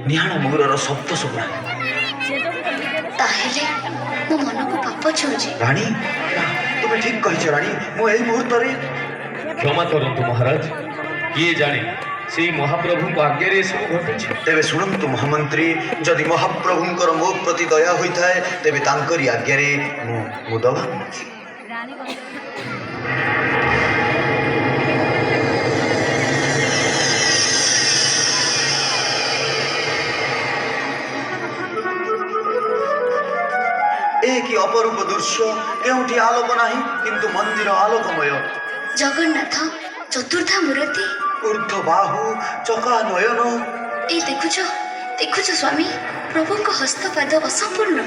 ନିହାଣ ମୟୁରର ଶବ୍ଦ ଶୁଭା। ତାହେଲେ ମୋ ମନକୁ ପାପ ଛୁଉଁଛି। ରାଣୀ, ତୁମେ ଠିକ କହିଛ ରାଣୀ। ମୁଁ ଏହି ମୁହୂର୍ତ୍ତରେ କ୍ଷମା କରନ୍ତୁ ମହାରାଜ, କିଏ ଜାଣେ ସେଇ ମହାପ୍ରଭୁଙ୍କ ଆଜ୍ଞାରେ ଏସବୁ ଘଟୁଛି। ତେବେ ଶୁଣନ୍ତୁ ମହାମନ୍ତ୍ରୀ, ଯଦି ମହାପ୍ରଭୁଙ୍କର ମୋ ପ୍ରତି ଦୟା ହୋଇଥାଏ ତେବେ ତାଙ୍କରି ଆଜ୍ଞାରେ ମୁଁ ମୁଦବା ହେଉଛି। ଏ କି ଅପରୂପ ଦୃଶ୍ୟ! କେଉଁଠି ଆଲୋକ ନାହିଁ କିନ୍ତୁ ମନ୍ଦିର ଆଲୋକମୟ। ଜଗନ୍ନାଥ ଚତୁର୍ଦ୍ଧା ମୂର୍ତ୍ତି। ଊର୍ଦ୍ଧ୍ୱ ବାହୁ, ଚକା ନୟନ। ଏ ଦେଖୁଛ ସ୍ୱାମୀ, ପ୍ରଭୁଙ୍କ ହସ୍ତପାଦ ଅସମ୍ପୂର୍ଣ୍ଣ।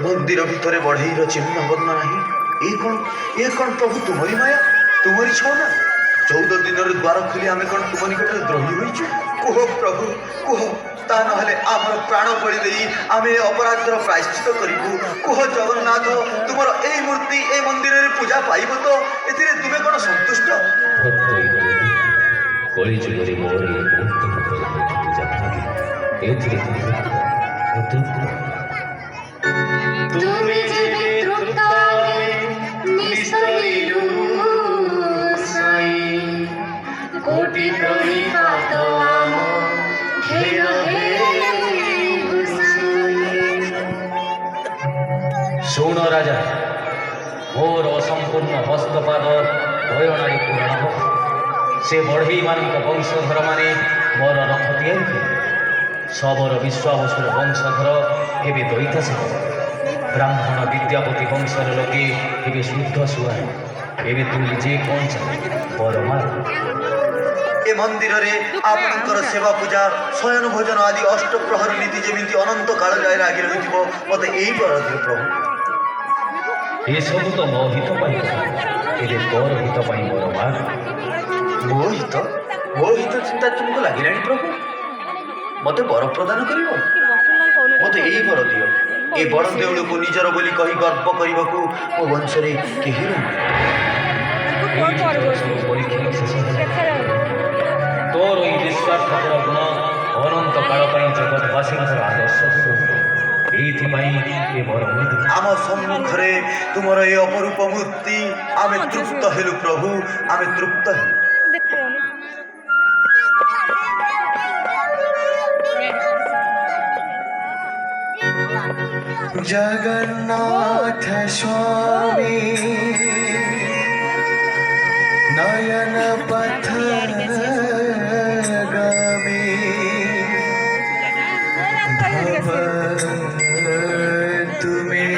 ମନ୍ଦିର ଭିତରେ ବଢ଼େଇର ଚିହ୍ନ ବର୍ଣ୍ଣ ନାହିଁ। ଏ କଣ ପ୍ରଭୁ ତୁମରି ମାୟା, ତୁମରି ଛଳନା? 14 ଦିନରେ ଦ୍ୱାର ଖୋଲି ଆମେ କଣ ତୁମ ନିକଟରେ ଦ୍ରୋହୀ ହୋଇଛୁ? କୁହ ପ୍ରଭୁ, କୁହ, ତା ନହେଲେ ଆମର ପ୍ରାଣ ବଳି ଦେଇ ଆମେ ଏ ଅପରାଧର ପ୍ରାୟଶ୍ଚିତ କରିବୁ। କୁହ ଜଗନ୍ନାଥ, ତୁମର ଏଇ ମୂର୍ତ୍ତି ଏ ମନ୍ଦିରରେ ପୂଜା ପାଇବ ତ? ଏଥିରେ ତୁମେ କଣ ସନ୍ତୁଷ୍ଟ? କଳିଯୁଗରେ ମୋର ଏ ପୂଜା ଭାଗି ଏଥିରେ তুমি যেবে তৃপ্তায় নিস্তরিলু সাই কোটি প্রণিপাত আম ঢের হে গোসাই। ଶୁଣ ରାଜା, ମୋର ଅସମ୍ପୂର୍ଣ୍ଣ ହସ୍ତପାଦ ଦୟଣାରେ ପୂରଣ ହେବ। ସେ ବଢ଼େଇମାନଙ୍କ ବଂଶଧରମାନେ ମୋର ରଥ ତିଆରି କଲେ। ଶବର ବିଶ୍ୱାବସୁର ବଂଶଧର ଏବେ ଦୈତାଶିକ, ବ୍ରାହ୍ମଣ ବିଦ୍ୟାପତି ବଂଶର ଲୋକେ ଏବେ ଶୁଦ୍ଧ ସୁଆର। ଏବେ ତୁ ନିଜେ କ'ଣ ଚାହ ପରମା? ଏ ମନ୍ଦିରରେ ଆପଣଙ୍କର ସେବା ପୂଜା, ଶୟନ ଭୋଜନ ଆଦି ଅଷ୍ଟପ୍ରହର ନୀତି ଯେମିତି ଅନନ୍ତ କାଳ ଯାଏ ଲାଗି ରହିଥିବ, ମୋତେ ଏଇ ବର ଦିଅ ପ୍ରଭୁ। ଏସବୁ ତ ମୋ ହିତ ପାଇଁ, ଏବେ ତୋର ହିତ ପାଇଁ ମୋର ମା। ମୋ ହିତ ଚିନ୍ତା ତୁମକୁ ଲାଗିଲାଣି ପ୍ରଭୁ? ମୋତେ ବର ପ୍ରଦାନ କରିବ? ମୋତେ ଏଇ ବର ଦିଅ। ଏ ବଡ଼ ଦେଉଳକୁ ନିଜର ବୋଲି କହି ଗର୍ବ କରିବାକୁ ମୋ ବଂଶରେ କେହି ତୋର ଏଇ ନିଃସ୍ୱାର୍ଥପର ଗୁଣ ଅନନ୍ତ କାଳ ପାଇଁ ଜଗତବାସୀଙ୍କର ଆଦର୍ଶ ସ୍ୱରୂପ। ଏଇଥିପାଇଁ ଏ ବର ଆମ ସମ୍ମୁଖରେ ତୁମର ଏ ଅପରୂପ ମୂର୍ତ୍ତି। ଆମେ ତୃପ୍ତ ହେଲୁ ପ୍ରଭୁ, ଆମେ ତୃପ୍ତ ହେଲୁ। जगन्नाथ स्वामी नयन पथ गामी भव तुम्हें